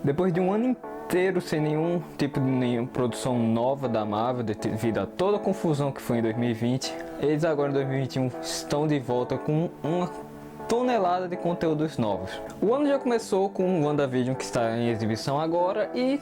Depois de um ano inteiro sem nenhum tipo de nenhuma produção nova da Marvel, devido a toda a confusão que foi em 2020, eles agora em 2021 estão de volta com uma tonelada de conteúdos novos. O ano já começou com o WandaVision, que está em exibição agora, e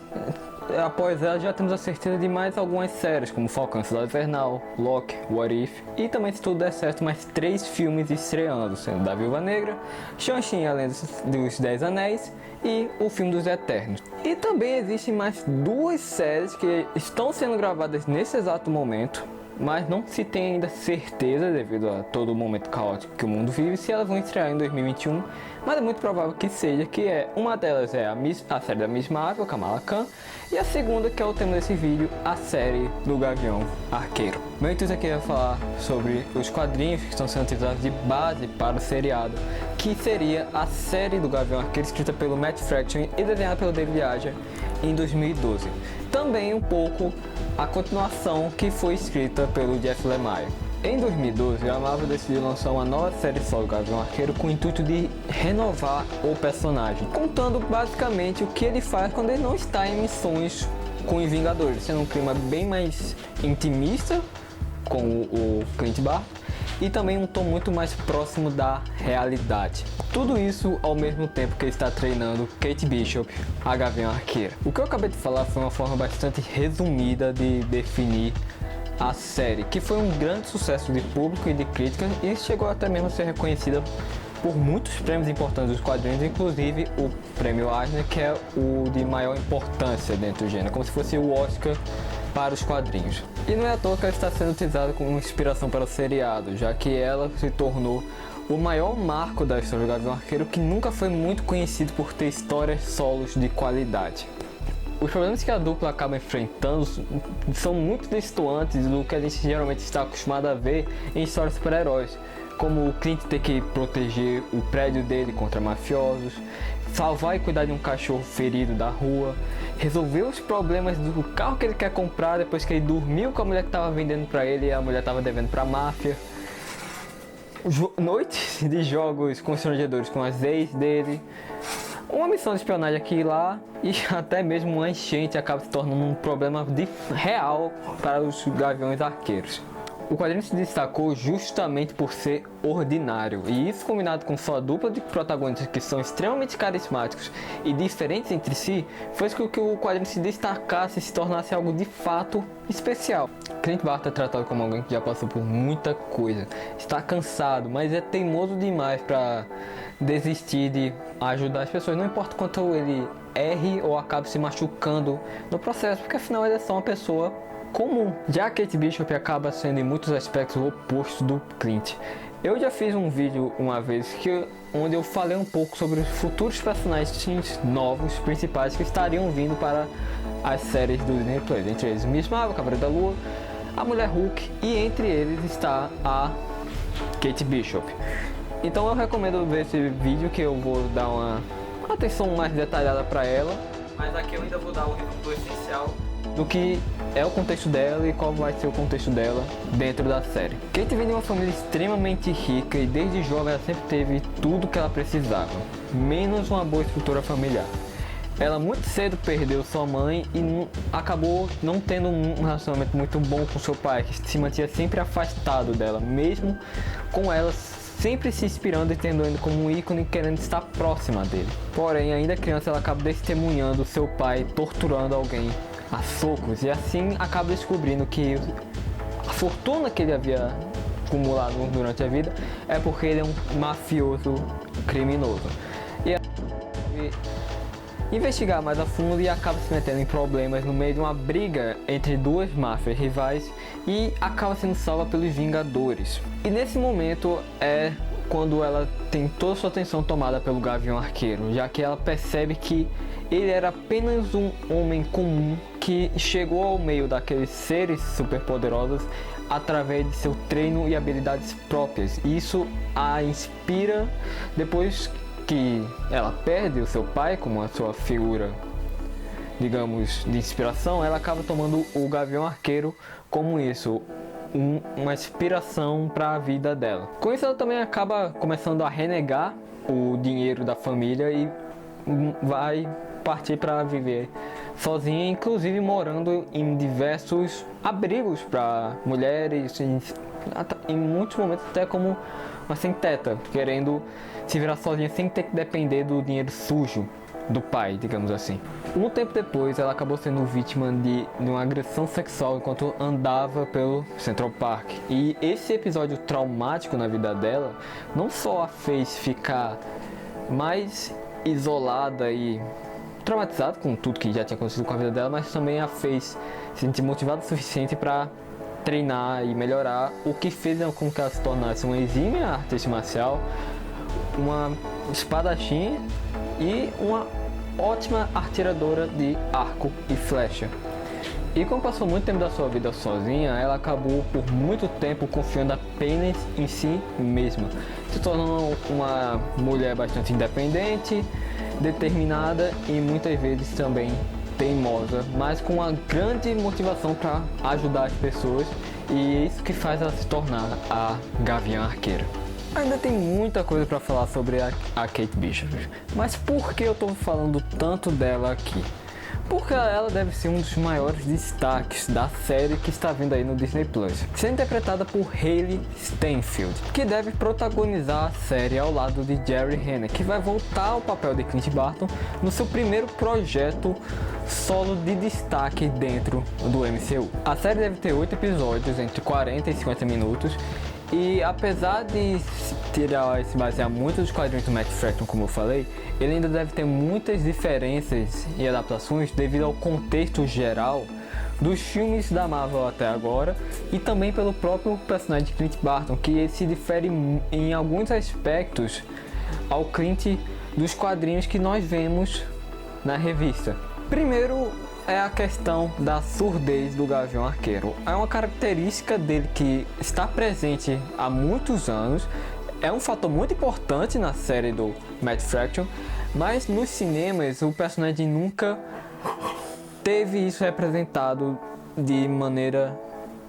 após ela já temos a certeza de mais algumas séries, como Falcão e Soldado Invernal, Loki, What If, e também, se tudo der certo, mais 3 filmes estreando, sendo da Viúva Negra, Shang-Chi Além dos 10 Anéis e o filme dos Eternos. E também existem mais 2 séries que estão sendo gravadas nesse exato momento, mas não se tem ainda certeza, devido a todo o momento caótico que o mundo vive, se elas vão estrear em 2021, mas é muito provável que seja, que é uma delas é a série da Miss Marvel, Kamala Khan, e a segunda, que é o tema desse vídeo, a série do Gavião Arqueiro. Meu intuito aqui é falar sobre os quadrinhos que estão sendo utilizados de base para o seriado, que seria a série do Gavião Arqueiro, escrita pelo Matt Fraction e desenhada pelo David Aja em 2012. Também um pouco a continuação, que foi escrita pelo Jeff Lemire. Em 2012, a Marvel decidiu lançar uma nova série solo do Gavião Arqueiro com o intuito de renovar o personagem, contando basicamente o que ele faz quando ele não está em missões com os Vingadores, sendo um clima bem mais intimista com o Clint Barton e também um tom muito mais próximo da realidade. Tudo isso ao mesmo tempo que ele está treinando Kate Bishop, a Gavião Arqueira. O que eu acabei de falar foi uma forma bastante resumida de definir a série, que foi um grande sucesso de público e de crítica e chegou até mesmo a ser reconhecida por muitos prêmios importantes dos quadrinhos, inclusive o prêmio Eisner, que é o de maior importância dentro do gênero, como se fosse o Oscar para os quadrinhos. E não é à toa que ela está sendo utilizada como inspiração para o seriado, já que ela se tornou o maior marco da história do Gavião Arqueiro, que nunca foi muito conhecido por ter histórias solos de qualidade. Os problemas que a dupla acaba enfrentando são muito distantes do que a gente geralmente está acostumado a ver em histórias de super-heróis, como o Clint ter que proteger o prédio dele contra mafiosos, salvar e cuidar de um cachorro ferido da rua, resolver os problemas do carro que ele quer comprar depois que ele dormiu com a mulher que estava vendendo para ele e a mulher estava devendo para a máfia, noites de jogos constrangedores com as ex dele, uma missão de espionagem aqui e lá, e até mesmo uma enchente acaba se tornando um problema real para os Gaviões Arqueiros. O quadrinho se destacou justamente por ser ordinário, e isso, combinado com sua dupla de protagonistas que são extremamente carismáticos e diferentes entre si, fez com que o quadrinho se destacasse e se tornasse algo de fato especial. Clint Barton é tratado como alguém que já passou por muita coisa, está cansado, mas é teimoso demais para desistir de ajudar as pessoas, não importa quanto ele erre ou acabe se machucando no processo, porque afinal ele é só uma pessoa comum. Já a Kate Bishop acaba sendo em muitos aspectos o oposto do Clint. Eu já fiz um vídeo uma vez onde eu falei um pouco sobre os futuros personagens novos principais que estariam vindo para as séries do Disney Plus, entre eles Miss Marvel, Cavaleiro da Lua, a Mulher Hulk, e entre eles está a Kate Bishop. Então eu recomendo ver esse vídeo, que eu vou dar uma atenção mais detalhada para ela, mas aqui eu ainda vou dar o resumo essencial do que é o contexto dela e qual vai ser o contexto dela dentro da série. Kate vem de uma família extremamente rica e desde jovem ela sempre teve tudo que ela precisava, menos uma boa estrutura familiar. Ela muito cedo perdeu sua mãe e acabou não tendo um relacionamento muito bom com seu pai, que se mantinha sempre afastado dela, mesmo com ela sempre se inspirando e tendo ele como um ícone, querendo estar próxima dele. Porém, ainda criança, ela acaba testemunhando seu pai torturando alguém a socos, e assim acaba descobrindo que a fortuna que ele havia acumulado durante a vida é porque ele é um mafioso criminoso. E investigar mais a fundo e acaba se metendo em problemas no meio de uma briga entre duas máfias rivais e acaba sendo salva pelos Vingadores. E nesse momento é quando ela tem toda a sua atenção tomada pelo Gavião Arqueiro, já que ela percebe que ele era apenas um homem comum que chegou ao meio daqueles seres superpoderosos através de seu treino e habilidades próprias. Isso a inspira. Depois que ela perde o seu pai como a sua figura, digamos, de inspiração, ela acaba tomando o Gavião Arqueiro como isso, uma inspiração para a vida dela. Com isso ela também acaba começando a renegar o dinheiro da família e vai partir para viver sozinha, inclusive morando em diversos abrigos para mulheres, em muitos momentos até como uma sem-teta, querendo se virar sozinha sem ter que depender do dinheiro sujo do pai, digamos assim. Um tempo depois, ela acabou sendo vítima de uma agressão sexual enquanto andava pelo Central Park. E esse episódio traumático na vida dela não só a fez ficar mais isolada e traumatizada com tudo que já tinha acontecido com a vida dela, mas também a fez se sentir motivada o suficiente para treinar e melhorar, o que fez com que ela se tornasse uma exímia artista marcial, uma espadachim e uma ótima atiradora de arco e flecha. E como passou muito tempo da sua vida sozinha, ela acabou por muito tempo confiando apenas em si mesma, se tornando uma mulher bastante independente, determinada e muitas vezes também teimosa, mas com uma grande motivação para ajudar as pessoas, e é isso que faz ela se tornar a Gavião Arqueira. Ainda tem muita coisa para falar sobre a Kate Bishop, mas por que eu estou falando tanto dela aqui? Porque ela deve ser um dos maiores destaques da série que está vindo aí no Disney Plus, sendo interpretada por Hailee Steinfeld, que deve protagonizar a série ao lado de Jerry Renner, que vai voltar ao papel de Clint Barton no seu primeiro projeto solo de destaque dentro do MCU. A série deve ter 8 episódios, entre 40 e 50 minutos, e apesar de se basear muito dos quadrinhos do Matt Fraction, como eu falei, ele ainda deve ter muitas diferenças e adaptações devido ao contexto geral dos filmes da Marvel até agora, e também pelo próprio personagem de Clint Barton, que se difere em alguns aspectos ao Clint dos quadrinhos que nós vemos na revista. Primeiro é a questão da surdez do Gavião Arqueiro. É uma característica dele que está presente há muitos anos, é um fator muito importante na série do Matt Fraction, mas nos cinemas o personagem nunca teve isso representado de maneira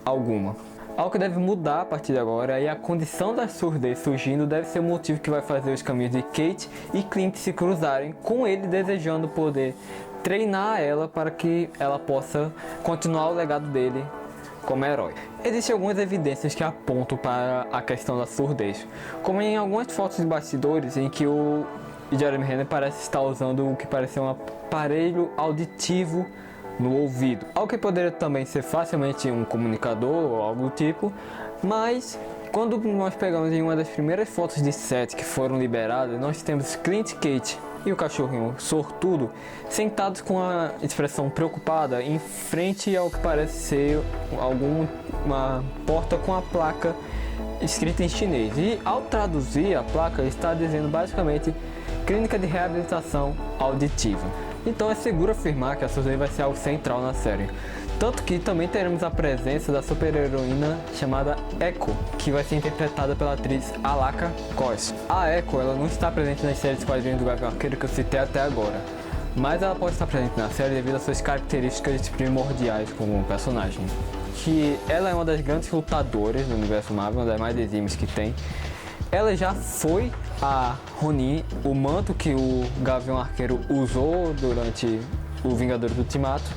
alguma. Algo que deve mudar a partir de agora, e a condição da surdez surgindo deve ser o motivo que vai fazer os caminhos de Kate e Clint se cruzarem, com ele desejando poder treinar ela para que ela possa continuar o legado dele como herói. Existem algumas evidências que apontam para a questão da surdez, como em algumas fotos de bastidores em que o Jeremy Renner parece estar usando o que parece um aparelho auditivo no ouvido, algo que poderia também ser facilmente um comunicador ou algo do tipo, mas quando nós pegamos em uma das primeiras fotos de set que foram liberadas, nós temos Clint, Kate e o cachorrinho sortudo sentados com a expressão preocupada em frente ao que parece ser uma porta com a placa escrita em chinês, e ao traduzir a placa está dizendo basicamente Clínica de Reabilitação Auditiva. Então é seguro afirmar que a surdez vai ser algo central na série. Tanto que também teremos a presença da super-heroína chamada Echo, que vai ser interpretada pela atriz Alaka Koss. A Echo ela não está presente nas séries de quadrinhos do Gavião Arqueiro que eu citei até agora, mas ela pode estar presente na série devido às suas características primordiais como personagem. Que ela é uma das grandes lutadoras do universo Marvel, uma das mais exímias que tem. Ela já foi a Ronin, o manto que o Gavião Arqueiro usou durante o Vingadores Ultimato,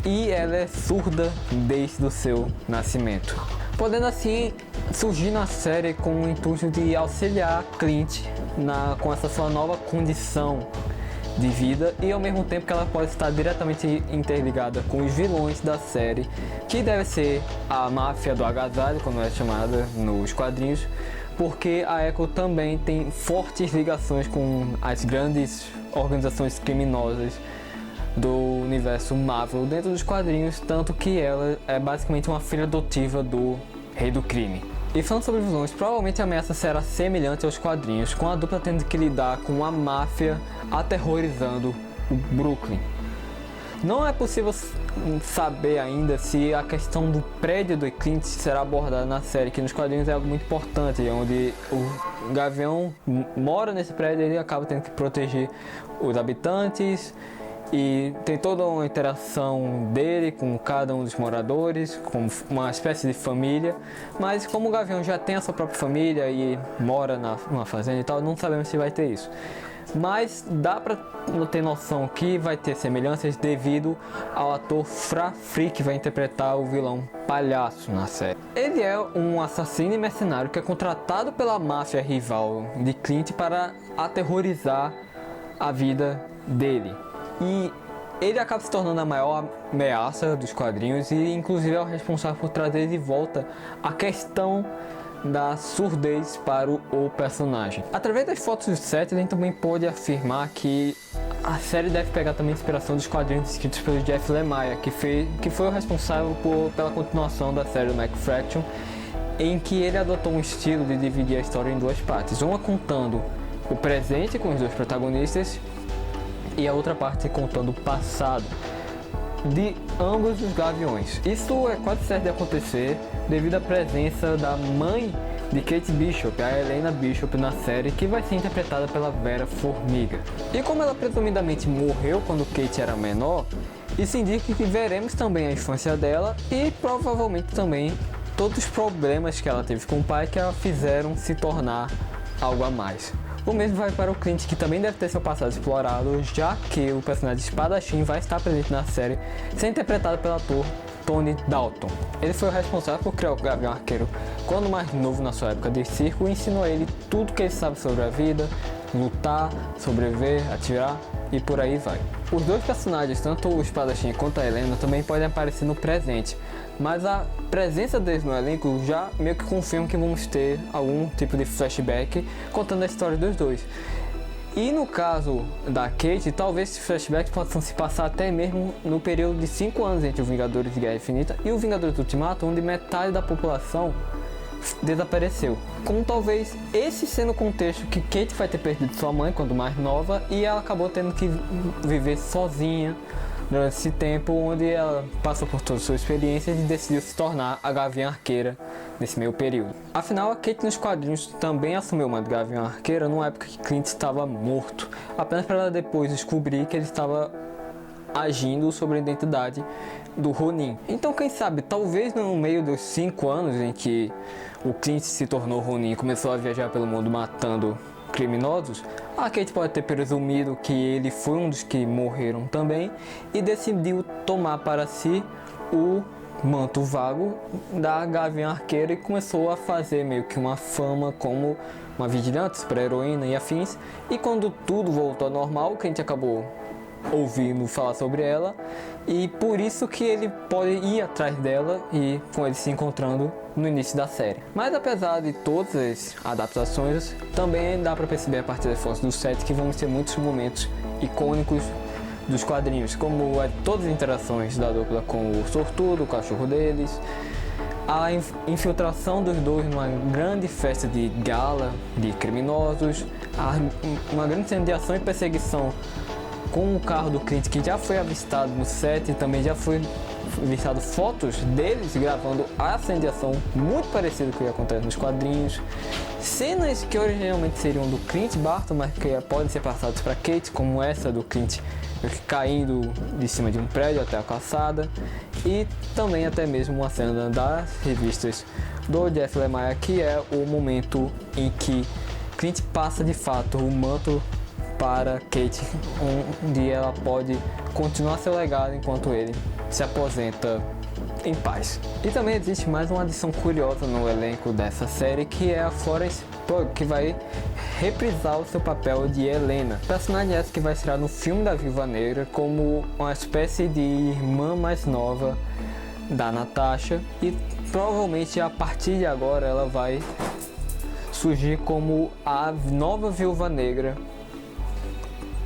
e ela é surda desde o seu nascimento, podendo assim surgir na série com o intuito de auxiliar Clint com essa sua nova condição de vida, e ao mesmo tempo que ela pode estar diretamente interligada com os vilões da série, que deve ser a máfia do agasalho, como é chamada nos quadrinhos, porque a Echo também tem fortes ligações com as grandes organizações criminosas do universo Marvel dentro dos quadrinhos, tanto que ela é basicamente uma filha adotiva do Rei do Crime. E falando sobre vilões, provavelmente a ameaça será semelhante aos quadrinhos, com a dupla tendo que lidar com a máfia aterrorizando o Brooklyn. Não é possível saber ainda se a questão do prédio do Clint será abordada na série, que nos quadrinhos é algo muito importante, onde o Gavião mora nesse prédio e ele acaba tendo que proteger os habitantes, e tem toda uma interação dele com cada um dos moradores, como uma espécie de família. Mas como o Gavião já tem a sua própria família e mora numa fazenda e tal, não sabemos se vai ter isso. mas dá pra ter noção que vai ter semelhanças devido ao ator Fra-Fry, que vai interpretar o vilão Palhaço na série. Ele é um assassino e mercenário que é contratado pela máfia rival de Clint para aterrorizar a vida dele. E ele acaba se tornando a maior ameaça dos quadrinhos e inclusive é o responsável por trazer de volta a questão da surdez para o personagem. Através das fotos do set, a gente também pode afirmar que a série deve pegar também inspiração dos quadrinhos escritos pelo Jeff Lemire, que foi o responsável pela continuação da série do McFraction, em que ele adotou um estilo de dividir a história em duas partes, uma contando o presente com os dois protagonistas e a outra parte contando o passado de ambos os Gaviões. Isso é quase certo de acontecer devido à presença da mãe de Kate Bishop, a Helena Bishop, na série, que vai ser interpretada pela Vera Farmiga. E como ela presumidamente morreu quando Kate era menor, isso indica que veremos também a infância dela e provavelmente também todos os problemas que ela teve com o pai que a fizeram se tornar algo a mais. O mesmo vai para o Clint, que também deve ter seu passado explorado, já que o personagem espadachim vai estar presente na série, sendo interpretado pelo ator Tony Dalton. Ele foi o responsável por criar o Gavião Arqueiro quando mais novo na sua época de circo e ensinou a ele tudo que ele sabe sobre a vida, lutar, sobreviver, atirar e por aí vai. Os dois personagens, tanto o espadachim quanto a Helena, também podem aparecer no presente, mas a presença deles no elenco já meio que confirma que vamos ter algum tipo de flashback contando a história dos dois. E no caso da Kate, talvez esses flashbacks possam se passar até mesmo no período de 5 anos entre o Vingadores de Guerra Infinita e o Vingadores Ultimato, onde metade da população desapareceu. Com talvez esse sendo o contexto que Kate vai ter perdido sua mãe quando mais nova e ela acabou tendo que viver sozinha durante esse tempo, onde ela passou por todas as suas experiências e decidiu se tornar a Gavião Arqueira nesse meio período. Afinal, a Kate nos quadrinhos também assumiu uma Gavião Arqueira numa época que Clint estava morto, apenas para ela depois descobrir que ele estava agindo sobre a identidade do Ronin. Então, quem sabe, talvez no meio dos 5 anos em que o Clint se tornou Ronin e começou a viajar pelo mundo matando criminosos, a Kate pode ter presumido que ele foi um dos que morreram também e decidiu tomar para si o manto vago da Gavião Arqueira e começou a fazer meio que uma fama como uma vigilante, super-heroína e afins. E quando tudo voltou ao normal, que a gente acabou ouvindo falar sobre ela, e por isso que ele pode ir atrás dela e com ele se encontrando no início da série. Mas apesar de todas as adaptações, também dá para perceber a partir das fotos do set que vamos ter muitos momentos icônicos dos quadrinhos, como todas as interações da dupla com o Sortudo, o cachorro deles, a infiltração dos dois numa grande festa de gala de criminosos, uma grande cena de ação e perseguição com o carro do Clint, que já foi avistado no set e também já foi avistado fotos deles gravando a cena de ação muito parecida com o que acontece nos quadrinhos. Cenas que originalmente seriam do Clint Barton, mas que podem ser passadas para Kate, como essa do Clint caindo de cima de um prédio até a calçada, e também até mesmo uma cena das revistas do Jeff Lemire, que é o momento em que Clint passa de fato o manto para Kate, onde ela pode continuar seu legado enquanto ele se aposenta em paz. E também existe mais uma adição curiosa no elenco dessa série, que é a Florence Pugh, que vai reprisar o seu papel de Helena, personagem essa que vai estrear no filme da Viúva Negra como uma espécie de irmã mais nova da Natasha, e provavelmente a partir de agora ela vai surgir como a nova Viúva Negra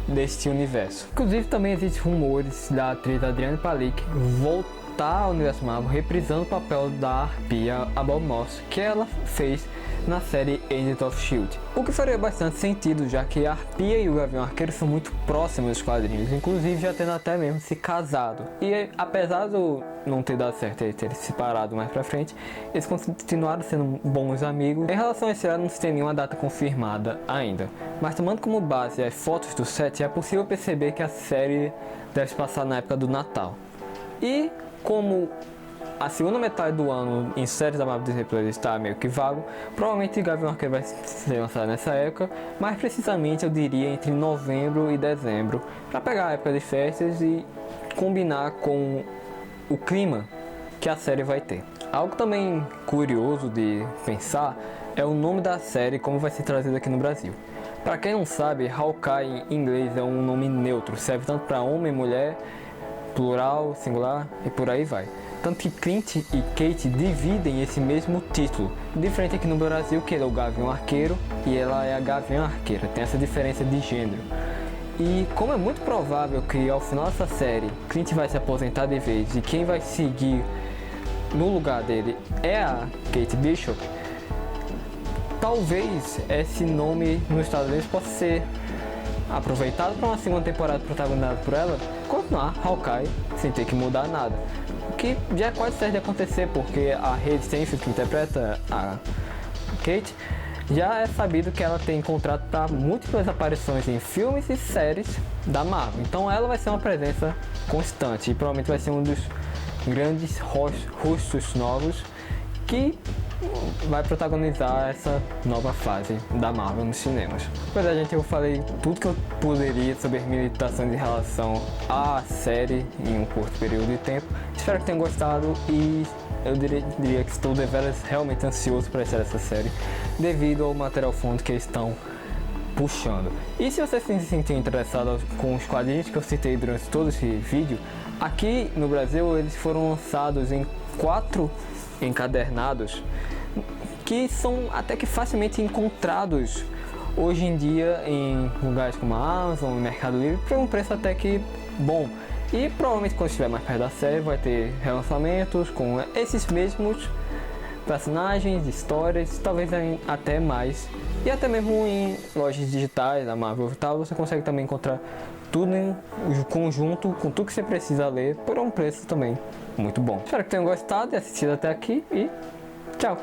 deste universo. Inclusive também existem rumores da atriz Adrienne Palicki voltar ao universo Marvel reprisando o papel da Arpia Abomoss, que ela fez na série Agents of S.H.I.E.L.D. O que faria bastante sentido, já que a Arpia e o Gavião Arqueiro são muito próximos dos quadrinhos, inclusive já tendo até mesmo se casado. E apesar de não ter dado certo eles terem se separado mais pra frente, eles continuaram sendo bons amigos. Em relação a esse ano, não se tem nenhuma data confirmada ainda, mas tomando como base as fotos do set, é possível perceber que a série deve se passar na época do Natal. E como a segunda metade do ano em séries da Marvel Disney Plus está meio que vago. Provavelmente Gavião Arqueiro vai ser lançado nessa época, mais precisamente eu diria entre novembro e dezembro, para pegar a época de festas e combinar com o clima que a série vai ter. Algo também curioso de pensar é o nome da série, como vai ser trazido aqui no Brasil. Para quem não sabe, Hawkeye em inglês é um nome neutro, serve tanto para homem, mulher, plural, singular e por aí vai. Tanto que Clint e Kate dividem esse mesmo título, diferente aqui no Brasil, que ele é o Gavião Arqueiro e ela é a Gavião Arqueira, tem essa diferença de gênero. E como é muito provável que ao final dessa série Clint vai se aposentar de vez e quem vai seguir no lugar dele é a Kate Bishop, talvez esse nome nos Estados Unidos possa ser aproveitado para uma segunda temporada protagonizada por ela, continuar Hawkeye sem ter que mudar nada. O que já é quase certo de acontecer, porque a Hayley Steinfeld, que interpreta a Kate, já é sabido que ela tem contrato para múltiplas aparições em filmes e séries da Marvel. Então ela vai ser uma presença constante e provavelmente vai ser um dos grandes rostos novos que vai protagonizar essa nova fase da Marvel nos cinemas. Pois é, gente, eu falei tudo que eu poderia sobre as minhas limitações em relação à série em um curto período de tempo. Espero que tenham gostado e eu diria que estou deveras realmente ansioso para assistir essa série devido ao material fonte que eles estão puxando. E se você se sentir interessado com os quadrinhos que eu citei durante todo esse vídeo, aqui no Brasil eles foram lançados em 4 encadernados que são até que facilmente encontrados hoje em dia em lugares como a Amazon, Mercado Livre, por um preço até que bom. E provavelmente quando estiver mais perto da série vai ter relançamentos com esses mesmos personagens, histórias, talvez até mais. E até mesmo em lojas digitais da Marvel e tal, você consegue também encontrar tudo em conjunto com tudo que você precisa ler por um preço também muito bom. Espero que tenham gostado e assistido até aqui e tchau!